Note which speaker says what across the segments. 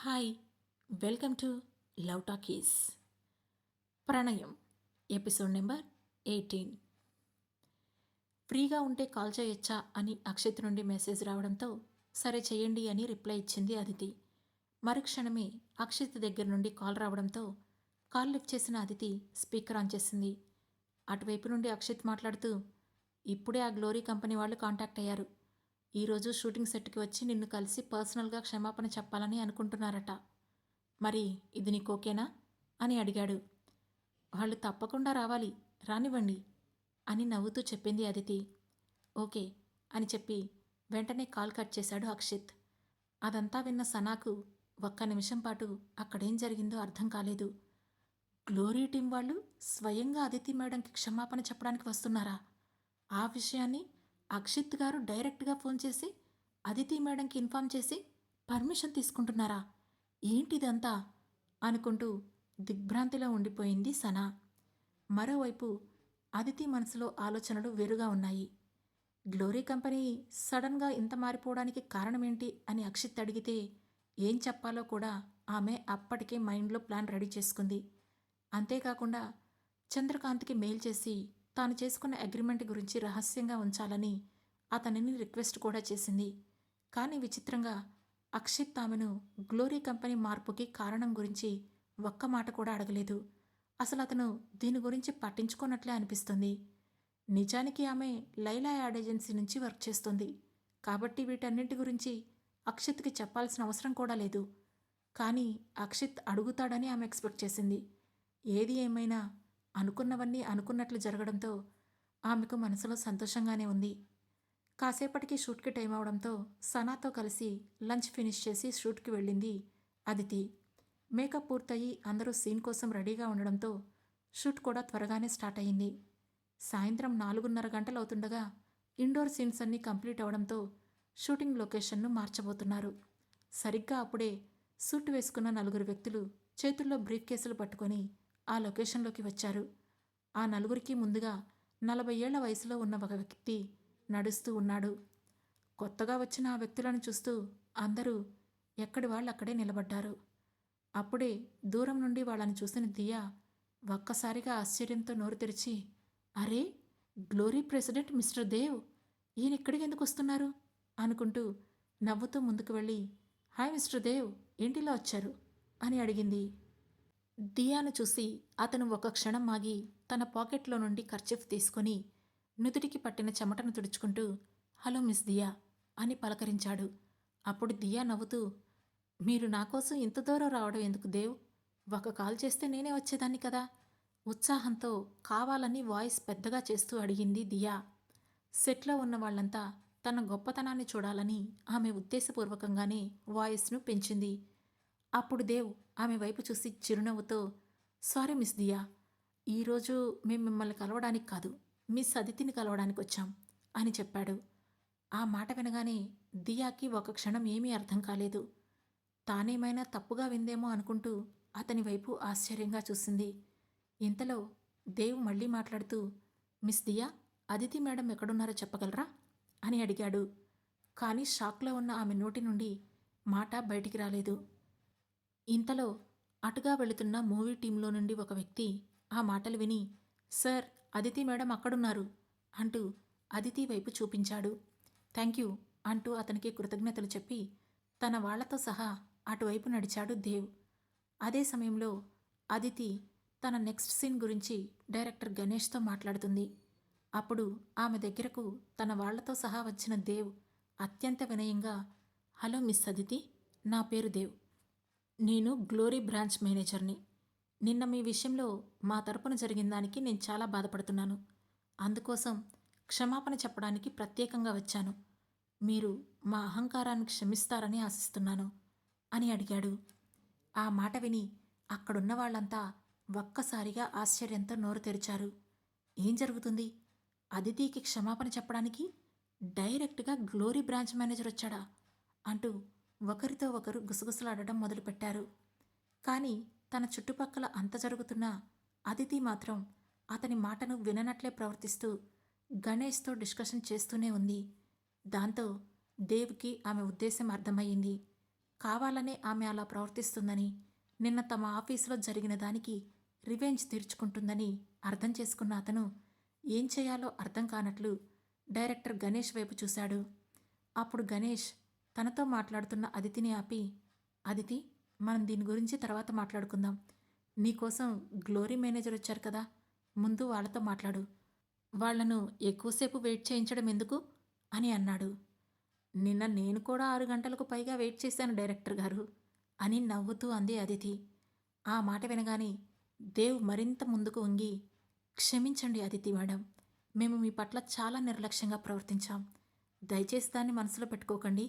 Speaker 1: Hi, welcome to love talkies. ప్రణయం episode number 18. ఫ్రీగా ఉంటే కాల్ చేయొచ్చా అని అక్షిత్ నుండి మెసేజ్ రావడంతో సరే చేయండి అని రిప్లై ఇచ్చింది అదితి. మరుక్షణమే అక్షిత్ దగ్గర నుండి కాల్ రావడంతో కాల్ లిఫ్ట్ చేసిన అదితి స్పీకర్ ఆన్ చేసింది. అటువైపు నుండి అక్షిత్ మాట్లాడుతూ, ఇప్పుడే ఆ గ్లోరీ కంపెనీ వాళ్ళు కాంటాక్ట్ అయ్యారు. ఈరోజు షూటింగ్ సెట్కి వచ్చి నిన్ను కలిసి పర్సనల్గా క్షమాపణ చెప్పాలని అనుకుంటున్నారట. మరి ఇది నీకు ఓకేనా అని అడిగాడు. వాళ్ళు తప్పకుండా రావాలి, రానివ్వండి అని నవ్వుతూ చెప్పింది అదితి. ఓకే అని చెప్పి వెంటనే కాల్ కట్ చేశాడు అక్షిత్. అదంతా విన్న సనాకు ఒక్క నిమిషం పాటు అక్కడేం జరిగిందో అర్థం కాలేదు. గ్లోరీ టీం వాళ్ళు స్వయంగా అదితి మేడంకి క్షమాపణ చెప్పడానికి వస్తున్నారా? ఆ విషయాన్ని అక్షిత్ గారు డైరెక్ట్గా ఫోన్ చేసి అదితి మేడంకి ఇన్ఫామ్ చేసి పర్మిషన్ తీసుకుంటున్నారా? ఏంటిదంతా అనుకుంటూ దిగ్భ్రాంతిలో ఉండిపోయింది సనా. మరోవైపు అదితి మనసులో ఆలోచనలు వేరుగా ఉన్నాయి. గ్లోరీ కంపెనీ సడన్గా ఇంత మారిపోవడానికి కారణమేంటి అని అక్షిత్ అడిగితే ఏం చెప్పాలో కూడా ఆమె అప్పటికే మైండ్లో ప్లాన్ రెడీ చేసుకుంది. అంతేకాకుండా చంద్రకాంత్కి మెయిల్ చేసి తాను చేసుకున్న అగ్రిమెంట్ గురించి రహస్యంగా ఉంచాలని అతనిని రిక్వెస్ట్ కూడా చేసింది. కానీ విచిత్రంగా అక్షిత్ ఆమెను గ్లోరీ కంపెనీ మార్పుకి కారణం గురించి ఒక్క మాట కూడా అడగలేదు. అసలు అతను దీని గురించి పట్టించుకున్నట్లే అనిపిస్తుంది. నిజానికి ఆమె లైలా యాడ్ ఏజెన్సీ నుంచి వర్క్ చేస్తుంది కాబట్టి వీటన్నింటి గురించి అక్షిత్కి చెప్పాల్సిన అవసరం కూడా లేదు. కానీ అక్షిత్ అడుగుతాడని ఆమె ఎక్స్పెక్ట్ చేసింది. ఏది ఏమైనా అనుకున్నవన్నీ అనుకున్నట్లు జరగడంతో ఆమెకు మనసులో సంతోషంగానే ఉంది. కాసేపటికి షూట్కి టైం అవడంతో సనాతో కలిసి లంచ్ ఫినిష్ చేసి షూట్కి వెళ్ళింది అదితి. మేకప్ పూర్తయి అందరూ సీన్ కోసం రెడీగా ఉండడంతో షూట్ కూడా త్వరగానే స్టార్ట్ అయింది. సాయంత్రం 4:30 గంటలవుతుండగా ఇండోర్ సీన్స్ అన్నీ కంప్లీట్ అవడంతో షూటింగ్ లొకేషన్ను మార్చబోతున్నారు. సరిగ్గా అప్పుడే సూట్ వేసుకున్న 4 వ్యక్తులు చేతుల్లో బ్రీఫ్ కేసులు పట్టుకొని ఆ లొకేషన్లోకి వచ్చారు. ఆ నలుగురికి ముందుగా 40 ఏళ్ల వయసులో ఉన్న ఒక వ్యక్తి నడుస్తూ ఉన్నాడు. కొత్తగా వచ్చిన ఆ వ్యక్తులను చూస్తూ అందరూ ఎక్కడి వాళ్ళు అక్కడే నిలబడ్డారు. అప్పుడే దూరం నుండి వాళ్ళని చూసిన దియా ఒక్కసారిగా ఆశ్చర్యంతో నోరు తెరిచి, అరే, గ్లోరీ ప్రెసిడెంట్ మిస్టర్ దేవ్, ఈయన ఇక్కడికి ఎందుకు వస్తున్నారు అనుకుంటూ నవ్వుతూ ముందుకు వెళ్ళి, హాయ్ మిస్టర్ దేవ్, ఏంటిలా వచ్చారు అని అడిగింది. దియాను చూసి అతను ఒక క్షణం ఆగి తన పాకెట్లో నుండి కర్చీఫ్ తీసుకొని నుదుటికి పట్టిన చెమటను తుడుచుకుంటూ, హలో మిస్ దియా అని పలకరించాడు. అప్పుడు దియా నవ్వుతూ, మీరు నా కోసం ఇంత దూరం రావడం ఎందుకు దేవ్? ఒక కాల్ చేస్తే నేనే వచ్చేదాన్ని కదా ఉత్సాహంతో కావాలని వాయిస్ పెద్దగా చేస్తూ అడిగింది దియా. సెట్లో ఉన్న వాళ్ళంతా తన గొప్పతనాన్ని చూడాలని ఆమె ఉద్దేశపూర్వకంగానే వాయిస్ను పెంచింది. అప్పుడు దేవ్ ఆమె వైపు చూసి చిరునవ్వుతో, సారీ మిస్ దియా, ఈరోజు మేము మిమ్మల్ని కలవడానికి కాదు, మిస్ అదితిని కలవడానికి వచ్చాం అని చెప్పాడు. ఆ మాట వినగానే దియాకి ఒక క్షణం ఏమీ అర్థం కాలేదు. తానేమైనా తప్పుగా విందేమో అనుకుంటూ అతని వైపు ఆశ్చర్యంగా చూసింది. ఇంతలో దేవ్ మళ్ళీ మాట్లాడుతూ, మిస్ దియా, అదితి మేడం ఎక్కడున్నారో చెప్పగలరా అని అడిగాడు. కానీ షాక్లో ఉన్న ఆమె నోటి నుండి మాట బయటికి రాలేదు. ఇంతలో అటుగా వెళుతున్న మూవీ టీంలో నుండి ఒక వ్యక్తి ఆ మాటలు విని, సార్, అదితి మేడం అక్కడున్నారు అంటూ అదితి వైపు చూపించాడు. థ్యాంక్ యూ అంటూ అతనికి కృతజ్ఞతలు చెప్పి తన వాళ్లతో సహా అటువైపు నడిచాడు దేవ్. అదే సమయంలో అదితి తన నెక్స్ట్ సీన్ గురించి డైరెక్టర్ గణేష్తో మాట్లాడుతుంది. అప్పుడు ఆమె దగ్గరకు తన వాళ్లతో సహా వచ్చిన దేవ్ అత్యంత వినయంగా, హలో మిస్ అదితి, నా పేరు దేవ్, నేను గ్లోరీ బ్రాంచ్ మేనేజర్ని. నిన్న మీ విషయంలో మా తరపున జరిగిన దానికి నేను చాలా బాధపడుతున్నాను. అందుకోసం క్షమాపణ చెప్పడానికి ప్రత్యేకంగా వచ్చాను. మీరు మా అహంకారాన్ని క్షమిస్తారని ఆశిస్తున్నాను అని అడిగాడు. ఆ మాట విని అక్కడున్న వాళ్ళంతా ఒక్కసారిగా ఆశ్చర్యంతో నోరు తెరిచారు. ఏం జరుగుతుంది? అదితికి క్షమాపణ చెప్పడానికి డైరెక్ట్గా గ్లోరీ బ్రాంచ్ మేనేజర్ వచ్చాడా అంటూ ఒకరితో ఒకరు గుసగుసలాడటం మొదలుపెట్టారు. కానీ తన చుట్టుపక్కల అంత జరుగుతున్నా అదితి మాత్రం అతని మాటను విననట్లే ప్రవర్తిస్తూ గణేష్తో డిస్కషన్ చేస్తూనే ఉంది. దాంతో దేవ్కి ఆమె ఉద్దేశం అర్థమయ్యింది. కావాలనే ఆమె అలా ప్రవర్తిస్తుందని, నిన్న తమ ఆఫీసులో జరిగిన దానికి రివెంజ్ తీర్చుకుంటుందని అర్థం చేసుకున్న అతను ఏం చేయాలో అర్థం కానట్లు డైరెక్టర్ గణేష్ వైపు చూశాడు. అప్పుడు గణేష్ తనతో మాట్లాడుతున్న అదితిని ఆపి, అదితి, మనం దీని గురించి తర్వాత మాట్లాడుకుందాం. నీకోసం గ్లోరీ మేనేజర్ వచ్చారు కదా, ముందు వాళ్ళతో మాట్లాడు. వాళ్లను ఎక్కువసేపు వెయిట్ చేయించడం ఎందుకు అని అన్నాడు. నిన్న నేను కూడా 6 గంటలకు పైగా వెయిట్ చేశాను డైరెక్టర్ గారు అని నవ్వుతూ అంది అదితి. ఆ మాట వినగానే దేవ్ మరింత ముందుకు వంగి, క్షమించండి అదితి మేడం, మేము మీ పట్ల చాలా నిర్లక్ష్యంగా ప్రవర్తించాం. దయచేసి దాన్ని మనసులో పెట్టుకోకండి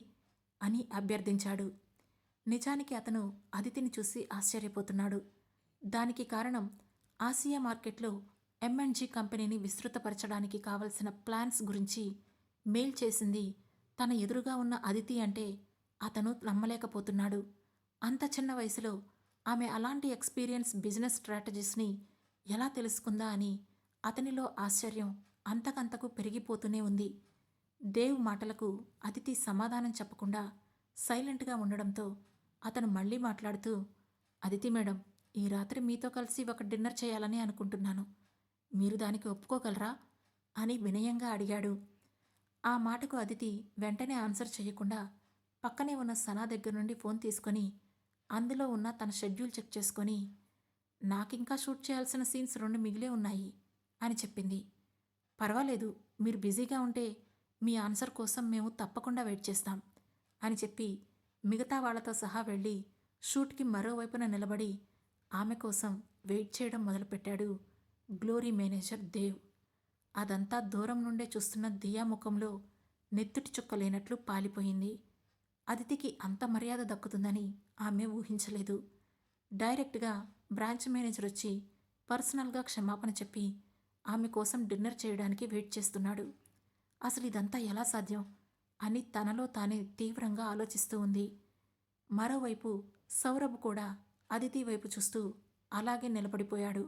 Speaker 1: అని అభ్యర్థించాడు. నిజానికి అతను అదితిని చూసి ఆశ్చర్యపోతున్నాడు. దానికి కారణం ఆసియా మార్కెట్లో M&G కంపెనీని విస్తృతపరచడానికి కావలసిన ప్లాన్స్ గురించి మెయిల్ చేసింది తన ఎదురుగా ఉన్న అదితి అంటే అతను నమ్మలేకపోతున్నాడు. అంత చిన్న వయసులో ఆమె అలాంటి ఎక్స్పీరియన్స్ బిజినెస్ స్ట్రాటజీస్ని ఎలా తెలుసుకుందా అని అతనిలో ఆశ్చర్యం అంతకంతకు పెరిగిపోతూనే ఉంది. దేవ్ మాటలకు అదితి సమాధానం చెప్పకుండా సైలెంట్గా ఉండడంతో అతను మళ్ళీ మాట్లాడుతూ, అదితి మేడం, ఈ రాత్రి మీతో కలిసి ఒక డిన్నర్ చేయాలని అనుకుంటున్నాను. మీరు దానికి ఒప్పుకోగలరా అని వినయంగా అడిగాడు. ఆ మాటకు అదితి వెంటనే ఆన్సర్ చేయకుండా పక్కనే ఉన్న సనా దగ్గర నుండి ఫోన్ తీసుకొని అందులో ఉన్న తన షెడ్యూల్ చెక్ చేసుకొని, నాకింకా షూట్ చేయాల్సిన సీన్స్ 2 మిగిలే ఉన్నాయి అని చెప్పింది. పర్వాలేదు, మీరు బిజీగా ఉంటే మీ ఆన్సర్ కోసం మేము తప్పకుండా వెయిట్ చేస్తాం అని చెప్పి మిగతా వాళ్లతో సహా వెళ్ళి షూట్కి మరోవైపున నిలబడి ఆమె కోసం వెయిట్ చేయడం మొదలుపెట్టాడు గ్లోరీ మేనేజర్ దేవ్. అదంతా దూరం నుండే చూస్తున్న దియా ముఖంలో నెత్తుటి చుక్క లేనట్లు పాలిపోయింది. అదితికి అంత మర్యాద దక్కుతుందని ఆమె ఊహించలేదు. డైరెక్ట్గా బ్రాంచ్ మేనేజర్ వచ్చి పర్సనల్గా క్షమాపణ చెప్పి ఆమె కోసం డిన్నర్ చేయడానికి వెయిట్ చేస్తున్నాడు. అసలు ఇదంతా ఎలా సాధ్యం అని తనలో తానే తీవ్రంగా ఆలోచిస్తూ ఉంది. మరోవైపు సౌరభ్ కూడా అదితి వైపు చూస్తూ అలాగే నిలబడిపోయాడు.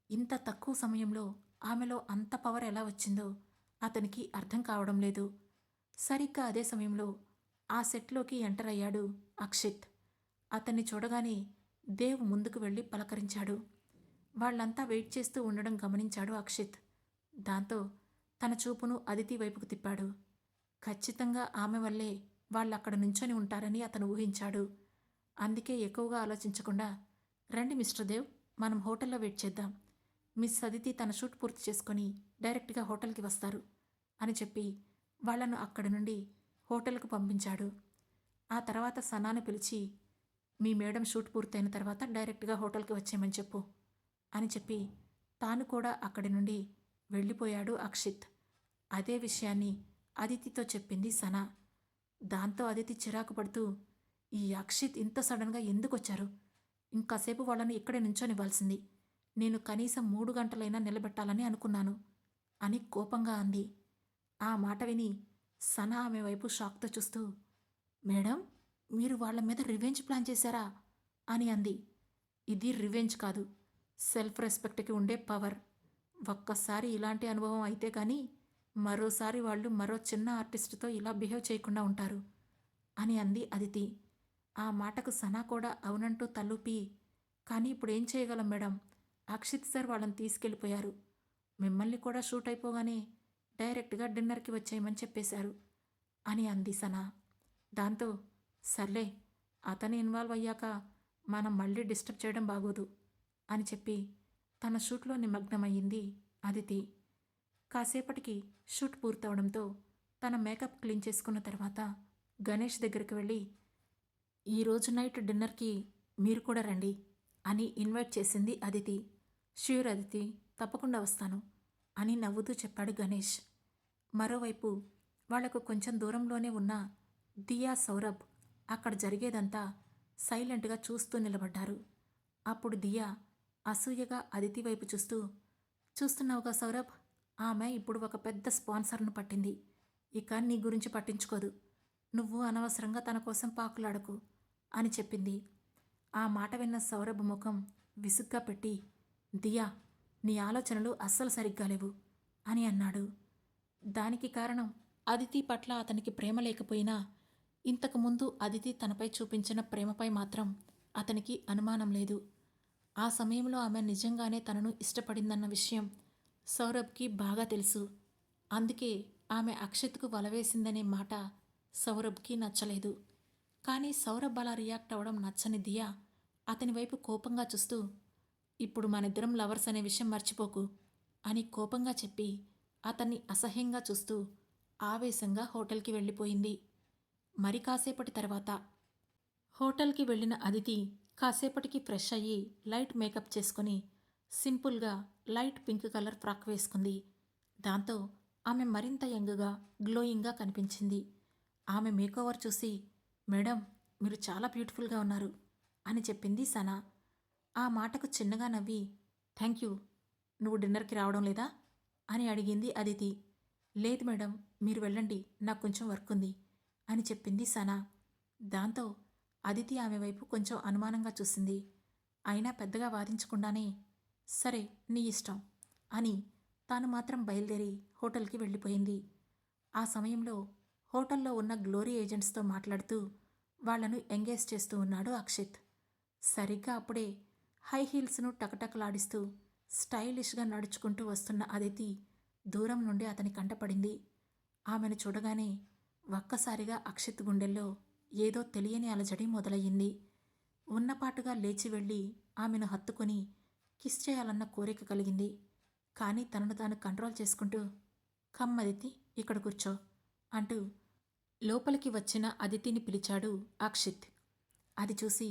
Speaker 1: ఇంత తక్కువ సమయంలో ఆమెలో అంత పవర్ ఎలా వచ్చిందో అతనికి అర్థం కావడం లేదు. సరిగ్గా అదే సమయంలో ఆ సెట్లోకి ఎంటర్ అయ్యాడు అక్షిత్. అతన్ని చూడగానే దేవ్ ముందుకు వెళ్ళి పలకరించాడు. వాళ్ళంతా వెయిట్ చేస్తూ ఉండడం గమనించాడు అక్షిత్. దాంతో తన చూపును అదితి వైపుకు తిప్పాడు. ఖచ్చితంగా ఆమె వల్లే వాళ్ళక్కడ నుంచొని ఉంటారని అతను ఊహించాడు. అందుకే ఎక్కువగా ఆలోచించకుండా, రండి మిస్టర్ దేవ్, మనం హోటల్లో వెయిట్ చేద్దాం. మిస్ అదితి తన షూట్ పూర్తి చేసుకొని డైరెక్ట్గా హోటల్కి వస్తారు అని చెప్పి వాళ్లను అక్కడి నుండి హోటల్కు పంపించాడు. ఆ తర్వాత సనాను పిలిచి, మీ మేడం షూట్ పూర్తయిన తర్వాత డైరెక్ట్గా హోటల్కి వచ్చేయమని చెప్పు అని చెప్పి తాను కూడా అక్కడి నుండి వెళ్ళిపోయాడు అక్షిత్. అదే విషయాన్ని అదితితో చెప్పింది సనా. దాంతో అదితి చిరాకు పడుతూ, ఈ అక్షిత్ ఇంత సడన్గా ఎందుకు వచ్చారు? ఇంకాసేపు వాళ్ళని ఇక్కడే నుంచోనివ్వాల్సింది. నేను కనీసం 3 గంటలైనా నిలబెట్టాలని అనుకున్నాను అని కోపంగా అంది. ఆ మాట విని సనా ఆమె వైపు షాక్తో చూస్తూ, మేడం, మీరు వాళ్ళ మీద రివెంజ్ ప్లాన్ చేశారా అని అంది. ఇది రివెంజ్ కాదు, సెల్ఫ్ రెస్పెక్ట్కి ఉండే పవర్. ఒక్కసారి ఇలాంటి అనుభవం అయితే కానీ మరోసారి వాళ్ళు మరో చిన్న ఆర్టిస్టుతో ఇలా బిహేవ్ చేయకుండా ఉంటారు అని అంది అదితి. ఆ మాటకు సనా కూడా అవునంటూ తలూపి, కానీ ఇప్పుడు ఏం చేయగలం మేడం, అక్షిత్ సార్ వాళ్ళని తీసుకెళ్ళిపోయారు. మిమ్మల్ని కూడా షూట్ అయిపోగానే డైరెక్ట్గా డిన్నర్కి వచ్చేయమని చెప్పేశారు అని అంది సనా. దాంతో సర్లే, అతను ఇన్వాల్వ్ అయ్యాక మనం మళ్ళీ డిస్టర్బ్ చేయడం బాగోదు అని చెప్పి తన షూట్లో నిమగ్నమయ్యింది అదితి. కాసేపటికి షూట్ పూర్తవడంతో తన మేకప్ క్లీన్ చేసుకున్న తర్వాత గణేష్ దగ్గరికి వెళ్ళి, ఈరోజు నైట్ డిన్నర్కి మీరు కూడా రండి అని ఇన్వైట్ చేసింది అదితి. ష్యూర్ అదితి, తప్పకుండా వస్తాను అని నవ్వుతూ చెప్పాడు గణేష్. మరోవైపు వాళ్లకు కొంచెం దూరంలోనే ఉన్న దియా, సౌరభ్ అక్కడ జరిగేదంతా సైలెంట్గా చూస్తూ నిలబడ్డారు. అప్పుడు దియా అసూయగా అదితి వైపు చూస్తూ, చూస్తున్నావుగా సౌరభ్, ఆమె ఇప్పుడు ఒక పెద్ద స్పాన్సర్ను పట్టింది. ఇక నీ గురించి పట్టించుకోదు. నువ్వు అనవసరంగా తన కోసం పాకులాడకు అని చెప్పింది. ఆ మాట విన్న సౌరభ్ ముఖం విసుగ్గా పెట్టి, దియా, నీ ఆలోచనలు అస్సలు సరిగ్గా లేవు అని అన్నాడు. దానికి కారణం అదితి పట్ల అతనికి ప్రేమ లేకపోయినా ఇంతకుముందు అదితి తనపై చూపించిన ప్రేమపై మాత్రం అతనికి అనుమానం లేదు. ఆ సమయంలో ఆమె నిజంగానే తనను ఇష్టపడిందన్న విషయం సౌరభ్కి బాగా తెలుసు. అందుకే ఆమె అక్షిత్కు వలవేసిందనే మాట సౌరభ్కి నచ్చలేదు. కానీ సౌరభ్ అలా రియాక్ట్ అవ్వడం నచ్చని దియా అతని వైపు కోపంగా చూస్తూ, ఇప్పుడు మనిద్దరం లవర్స్ అనే విషయం మర్చిపోకు అని కోపంగా చెప్పి అతన్ని అసహ్యంగా చూస్తూ ఆవేశంగా హోటల్కి వెళ్ళిపోయింది. మరి కాసేపటి తర్వాత హోటల్కి వెళ్ళిన అదితి కాసేపటికి ఫ్రెష్ అయ్యి లైట్ మేకప్ చేసుకుని సింపుల్గా లైట్ పింక్ కలర్ ఫ్రాక్ వేసుకుంది. దాంతో ఆమె మరింత యంగ్గా గ్లోయింగ్గా కనిపించింది. ఆమె మేకోవర్ చూసి, మేడం, మీరు చాలా బ్యూటిఫుల్గా ఉన్నారు అని చెప్పింది సనా. ఆ మాటకు చిన్నగా నవ్వి, థ్యాంక్ యూ, నువ్వు డిన్నర్కి రావడం లేదా అని అడిగింది అదితి. లేదు మేడం, మీరు వెళ్ళండి, నాకు కొంచెం వర్క్ ఉంది అని చెప్పింది సనా. దాంతో అదితి ఆమె వైపు కొంచెం అనుమానంగా చూసింది. అయినా పెద్దగా వాదించకుండానే, సరే నీ ఇష్టం అని తాను మాత్రం బయలుదేరి హోటల్కి వెళ్ళిపోయింది. ఆ సమయంలో హోటల్లో ఉన్న గ్లోరీ ఏజెంట్స్తో మాట్లాడుతూ వాళ్లను ఎంగేజ్ చేస్తూ ఉన్నాడు అక్షిత్. సరిగ్గా అప్పుడే హై హీల్స్ను టకటకలాడిస్తూ స్టైలిష్గా నడుచుకుంటూ వస్తున్న అదితి దూరం నుండి అతని కంటపడింది. ఆమెను చూడగానే ఒక్కసారిగా అక్షిత్ గుండెల్లో ఏదో తెలియని అలజడి మొదలయ్యింది. ఉన్నపాటుగా లేచి వెళ్ళి ఆమెను హత్తుకొని కిస్ చేయాలన్న కోరిక కలిగింది. కానీ తనను తాను కంట్రోల్ చేసుకుంటూ, కమ్ అదితి, ఇక్కడ కూర్చో అంటూ లోపలికి వచ్చిన అదితిని పిలిచాడు అక్షిత్. అది చూసి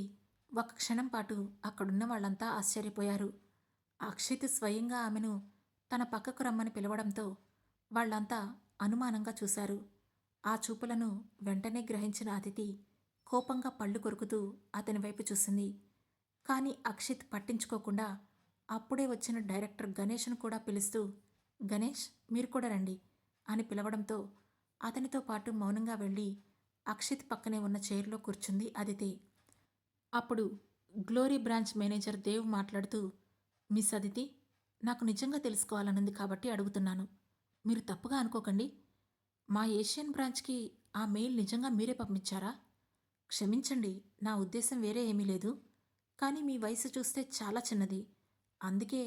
Speaker 1: ఒక క్షణం పాటు అక్కడున్న వాళ్ళంతా ఆశ్చర్యపోయారు. అక్షిత్ స్వయంగా ఆమెను తన పక్కకు రమ్మని పిలవడంతో వాళ్లంతా అనుమానంగా చూశారు. ఆ చూపులను వెంటనే గ్రహించిన అదితి కోపంగా పళ్ళు కొరుకుతూ అతని వైపు చూసింది. కానీ అక్షిత్ పట్టించుకోకుండా అప్పుడే వచ్చిన డైరెక్టర్ గణేష్ను కూడా పిలుస్తూ, గణేష్, మీరు కూడా రండి అని పిలవడంతో అతనితో పాటు మౌనంగా వెళ్ళి అక్షిత్ పక్కనే ఉన్న చైర్లో కూర్చుంది అదితి. అప్పుడు గ్లోరీ బ్రాంచ్ మేనేజర్ దేవ్ మాట్లాడుతూ, మిస్ అదితి, నాకు నిజంగా తెలుసుకోవాలనుంది కాబట్టి అడుగుతున్నాను. మీరు తప్పుగా అనుకోకండి. మా ఏషియన్ బ్రాంచ్కి ఆ మెయిల్ నిజంగా మీరే పంపించారా? క్షమించండి, నా ఉద్దేశం వేరే ఏమీ లేదు. కానీ మీ వయసు చూస్తే చాలా చిన్నది. అందుకే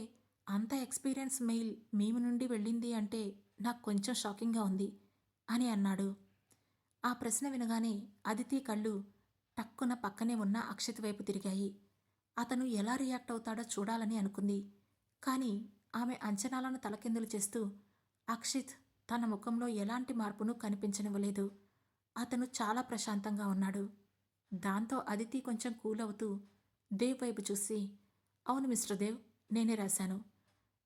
Speaker 1: అంత ఎక్స్పీరియన్స్ మెయిల్ మేము నుండి వెళ్ళింది అంటే నాకు కొంచెం షాకింగ్గా ఉంది అని అన్నాడు. ఆ ప్రశ్న వినగానే అదితి కళ్ళు టక్కున పక్కనే ఉన్న అక్షిత్ వైపు తిరిగాయి. అతను ఎలా రియాక్ట్ అవుతాడో చూడాలని అనుకుంది. కానీ ఆమె అంచనాలను తలకిందులు చేస్తూ అక్షిత్ తన ముఖంలో ఎలాంటి మార్పును కనిపించనివ్వలేదు. అతను చాలా ప్రశాంతంగా ఉన్నాడు. దాంతో అదితి కొంచెం కూల్ అవుతూ దేవ్ వైపు చూసి, అవును మిస్టర్ దేవ్, నేనే రాశాను.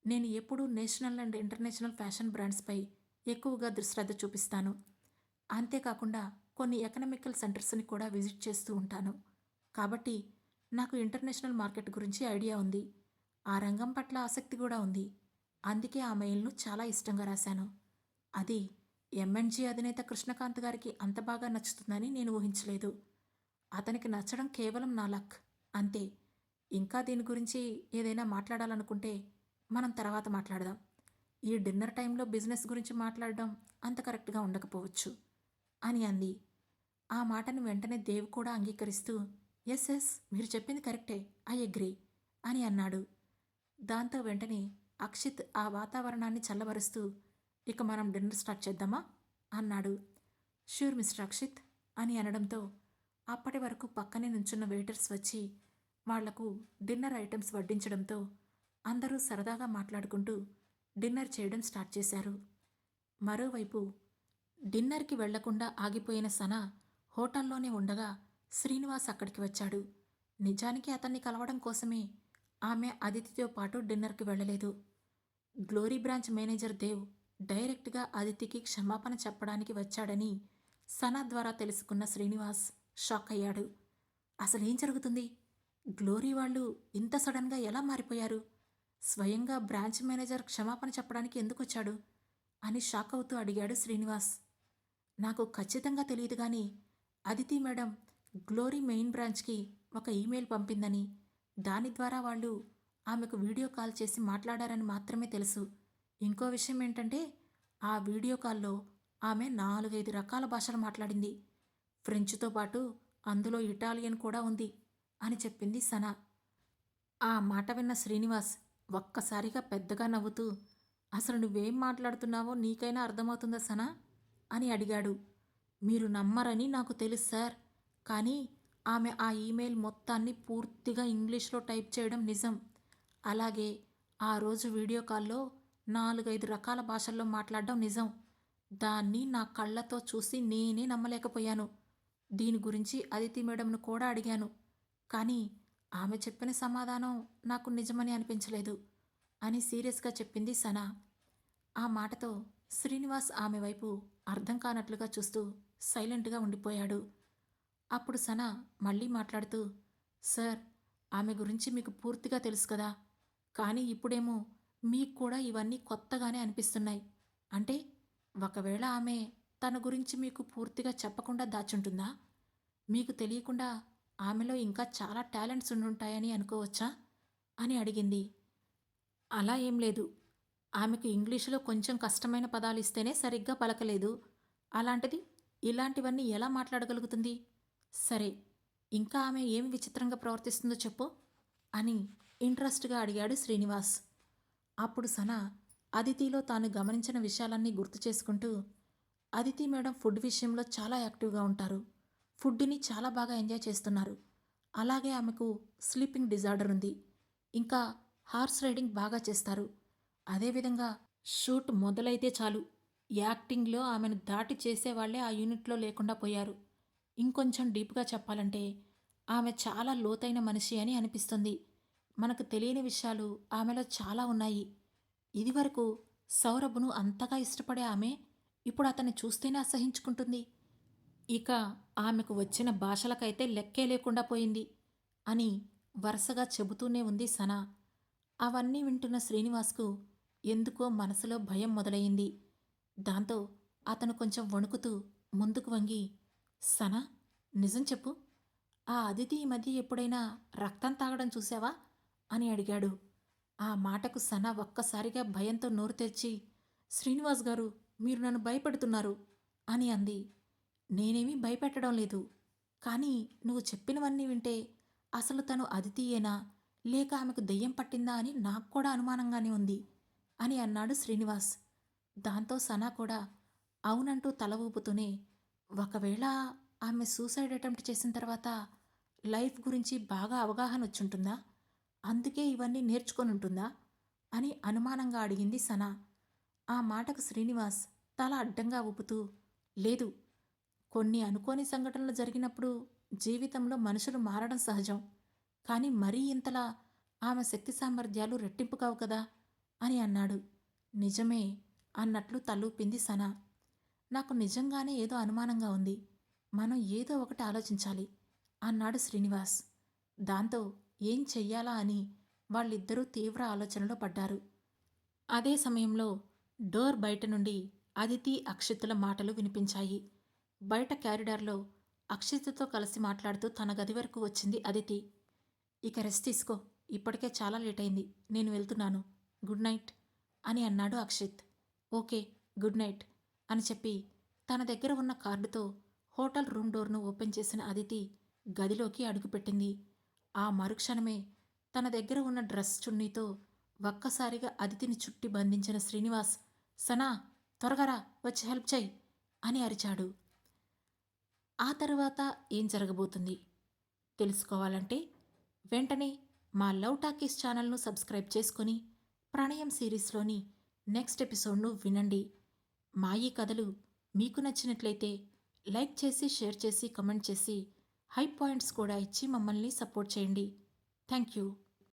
Speaker 1: నేను ఎప్పుడూ నేషనల్ అండ్ ఇంటర్నేషనల్ ఫ్యాషన్ బ్రాండ్స్పై ఎక్కువగా శ్రద్ధ చూపిస్తాను. అంతేకాకుండా కొన్ని ఎకనామికల్ సెంటర్స్ని కూడా విజిట్ చేస్తూ ఉంటాను. కాబట్టి నాకు ఇంటర్నేషనల్ మార్కెట్ గురించి ఐడియా ఉంది. ఆ రంగం పట్ల ఆసక్తి కూడా ఉంది. అందుకే ఆ మెయిల్ను చాలా ఇష్టంగా రాశాను. అది ఎంఎన్జీ అధినేత కృష్ణకాంత్ గారికి అంత బాగా నచ్చుతుందని నేను ఊహించలేదు. అతనికి నచ్చడం కేవలం నా లక్, అంతే. ఇంకా దీని గురించి ఏదైనా మాట్లాడాలనుకుంటే మనం తర్వాత మాట్లాడదాం. ఈ డిన్నర్ టైంలో బిజినెస్ గురించి మాట్లాడడం అంత కరెక్ట్గా ఉండకపోవచ్చు అని అంది. ఆ మాటను వెంటనే దేవ్ కూడా అంగీకరిస్తూ, ఎస్ ఎస్, మీరు చెప్పింది కరెక్టే, ఐ అగ్రీ అని అన్నాడు. దాంతో వెంటనే అక్షిత్ ఆ వాతావరణాన్ని చల్లబరుస్తూ, ఇక మనం డిన్నర్ స్టార్ట్ చేద్దామా అన్నాడు. ష్యూర్ మిస్టర్ అక్షిత్ అని అనడంతో అప్పటి వరకు పక్కనే నుంచున్న వెయిటర్స్ వచ్చి వాళ్లకు డిన్నర్ ఐటమ్స్ వడ్డించడంతో అందరూ సరదాగా మాట్లాడుకుంటూ డిన్నర్ చేయడం స్టార్ట్ చేశారు. మరోవైపు డిన్నర్కి వెళ్లకుండా ఆగిపోయిన సనా హోటల్లోనే ఉండగా శ్రీనివాస్ అక్కడికి వచ్చాడు. నిజానికి అతన్ని కలవడం కోసమే ఆమె అదితితో పాటు డిన్నర్కి వెళ్ళలేదు. గ్లోరీ బ్రాంచ్ మేనేజర్ దేవ్ డైరెక్ట్గా అదితికి క్షమాపణ చెప్పడానికి వచ్చాడని సనా ద్వారా తెలుసుకున్న శ్రీనివాస్ షాక్ అయ్యాడు. అసలేం జరుగుతుంది? గ్లోరీ వాళ్ళు ఇంత సడన్గా ఎలా మారిపోయారు? స్వయంగా బ్రాంచ్ మేనేజర్ క్షమాపణ చెప్పడానికి ఎందుకు వచ్చాడు అని షాక్ అవుతూ అడిగాడు శ్రీనివాస్. నాకు ఖచ్చితంగా తెలియదు కానీ అదితి మేడం గ్లోరీ మెయిన్ బ్రాంచ్కి ఒక ఈమెయిల్ పంపిందని, దాని ద్వారా వాళ్ళు ఆమెకు వీడియో కాల్ చేసి మాట్లాడారని మాత్రమే తెలుసు. ఇంకో విషయం ఏంటంటే ఆ వీడియో కాల్లో ఆమె 4-5 రకాల భాషలు మాట్లాడింది. ఫ్రెంచ్తో పాటు అందులో ఇటాలియన్ కూడా ఉంది అని చెప్పింది సనా. ఆ మాట విన్న శ్రీనివాస్ ఒక్కసారిగా పెద్దగా నవ్వుతూ, అసలు నువ్వేం మాట్లాడుతున్నావో నీకైనా అర్థమవుతుందా సనా అని అడిగాడు. మీరు నమ్మరని నాకు తెలుసు సార్, కానీ ఆమె ఆ ఈమెయిల్ మొత్తాన్ని పూర్తిగా ఇంగ్లీష్లో టైప్ చేయడం నిజం. అలాగే ఆ రోజు వీడియో కాల్లో 4-5 రకాల భాషల్లో మాట్లాడడం నిజం. దాన్ని నా కళ్ళతో చూసి నేనే నమ్మలేకపోయాను. దీని గురించి అదితి మేడంను కూడా అడిగాను, కానీ ఆమె చెప్పిన సమాధానం నాకు నిజమని అనిపించలేదు అని సీరియస్గా చెప్పింది సనా. ఆ మాటతో శ్రీనివాస్ ఆమె వైపు అర్థం కానట్లుగా చూస్తూ సైలెంట్గా ఉండిపోయాడు. అప్పుడు సనా మళ్ళీ మాట్లాడుతూ, సార్, ఆమె గురించి మీకు పూర్తిగా తెలుసు కదా, కానీ ఇప్పుడేమో మీకు కూడా ఇవన్నీ కొత్తగానే అనిపిస్తున్నాయి. అంటే ఒకవేళ ఆమె తన గురించి మీకు పూర్తిగా చెప్పకుండా దాచుంటుందా? మీకు తెలియకుండా ఆమెలో ఇంకా చాలా టాలెంట్స్ ఉండుంటాయని అనుకోవచ్చా అని అడిగింది. అలా ఏం లేదు. ఆమెకు ఇంగ్లీషులో కొంచెం కష్టమైన పదాలు ఇస్తేనే సరిగ్గా పలకలేదు. అలాంటిది ఇలాంటివన్నీ ఎలా మాట్లాడగలుగుతుంది? సరే, ఇంకా ఆమె ఏమి విచిత్రంగా ప్రవర్తిస్తుందో చెప్పు అని ఇంట్రెస్ట్గా అడిగాడు శ్రీనివాస్. అప్పుడు సనా అదితిలో తాను గమనించిన విషయాలన్నీ గుర్తు చేసుకుంటూ, అదితి మేడం ఫుడ్ విషయంలో చాలా యాక్టివ్గా ఉంటారు. ఫుడ్ని చాలా బాగా ఎంజాయ్ చేస్తున్నారు. అలాగే ఆమెకు స్లీపింగ్ డిజార్డర్ ఉంది. ఇంకా హార్స్ రైడింగ్ బాగా చేస్తారు. అదేవిధంగా షూట్ మొదలైతే చాలు యాక్టింగ్లో ఆమెను దాటి చేసేవాళ్లే ఆ యూనిట్లో లేకుండా పోయారు. ఇంకొంచెం డీప్గా చెప్పాలంటే ఆమె చాలా లోతైన మనిషి అని అనిపిస్తుంది. మనకు తెలియని విషయాలు ఆమెలో చాలా ఉన్నాయి. ఇదివరకు సౌరభ్ను అంతగా ఇష్టపడే ఆమె ఇప్పుడు అతన్ని చూస్తేనే అసహించుకుంటుంది. ఇక ఆమెకు వచ్చిన భాషలకైతే లెక్కే లేకుండా పోయింది అని వరుసగా చెబుతూనే ఉంది సనా. అవన్నీ వింటున్న శ్రీనివాస్కు ఎందుకో మనసులో భయం మొదలయ్యింది. దాంతో అతను కొంచెం వణుకుతూ ముందుకు వంగి, సనా, నిజం చెప్పు, ఆ అదితి ఈ మధ్య ఎప్పుడైనా రక్తం తాగడం చూసావా అని అడిగాడు. ఆ మాటకు సనా ఒక్కసారిగా భయంతో నోరు తెరిచి, శ్రీనివాస్ గారు, మీరు నన్ను భయపెడుతున్నారు అని అంది. నేనేమీ భయపెట్టడం లేదు, కానీ నువ్వు చెప్పినవన్నీ వింటే అసలు తను అదితియేనా లేక ఆమెకు దెయ్యం పట్టిందా అని నాకు కూడా అనుమానంగానే ఉంది అని అన్నాడు శ్రీనివాస్. దాంతో సనా కూడా అవునంటూ తల ఊపుతూనే, ఒకవేళ ఆమె సూసైడ్ అటెంప్ట్ చేసిన తర్వాత లైఫ్ గురించి బాగా అవగాహన వచ్చుంటుందా, అందుకే ఇవన్నీ నేర్చుకొని ఉంటుందా అని అనుమానంగా అడిగింది సనా. ఆ మాటకు శ్రీనివాస్ తల అడ్డంగా ఊపుతూ, లేదు, కొన్ని అనుకోని సంఘటనలు జరిగినప్పుడు జీవితంలో మనుషులు మారడం సహజం, కానీ మరీ ఇంతలా ఆమె శక్తి సామర్థ్యాలు రెట్టింపు కావు కదా అని అన్నాడు. నిజమే అన్నట్లు తలూపింది సనా. నాకు నిజంగానే ఏదో అనుమానంగా ఉంది, మనం ఏదో ఒకటి ఆలోచించాలి అన్నాడు శ్రీనివాస్. దాంతో ఏం చెయ్యాలా అని వాళ్ళిద్దరూ తీవ్ర ఆలోచనలో పడ్డారు. అదే సమయంలో డోర్ బయట నుండి అదితి, అక్షిత్తుల మాటలు వినిపించాయి. బయట క్యారిడార్లో అక్షిత్తో కలిసి మాట్లాడుతూ తన గది వరకు వచ్చింది అదితి. ఇక రెస్ట్ తీసుకో, ఇప్పటికే చాలా లేట్ అయింది, నేను వెళ్తున్నాను, గుడ్ నైట్ అని అన్నాడు అక్షిత్. ఓకే, గుడ్ నైట్ అని చెప్పి తన దగ్గర ఉన్న కార్డుతో హోటల్ రూమ్ డోర్ను ఓపెన్ చేసిన అదితి గదిలోకి అడుగుపెట్టింది. ఆ మరుక్షణమే తన దగ్గర ఉన్న డ్రెస్ చున్నీతో ఒక్కసారిగా అదితిని చుట్టి బంధించిన శ్రీనివాస్, సనా, త్వరగా రా, వచ్చి హెల్ప్ చెయ్యి అని అరిచాడు. ఆ తర్వాత ఏం జరగబోతుంది తెలుసుకోవాలంటే వెంటనే మా లవ్ టాకీస్ ఛానల్ను సబ్స్క్రైబ్ చేసుకొని ప్రణయం సిరీస్లోని నెక్స్ట్ ఎపిసోడ్ను వినండి. మా ఈ కథలు మీకు నచ్చినట్లయితే లైక్ చేసి, షేర్ చేసి, కమెంట్ చేసి, హై పాయింట్స్ కూడా ఇచ్చి మమ్మల్ని సపోర్ట్ చేయండి. Thank you.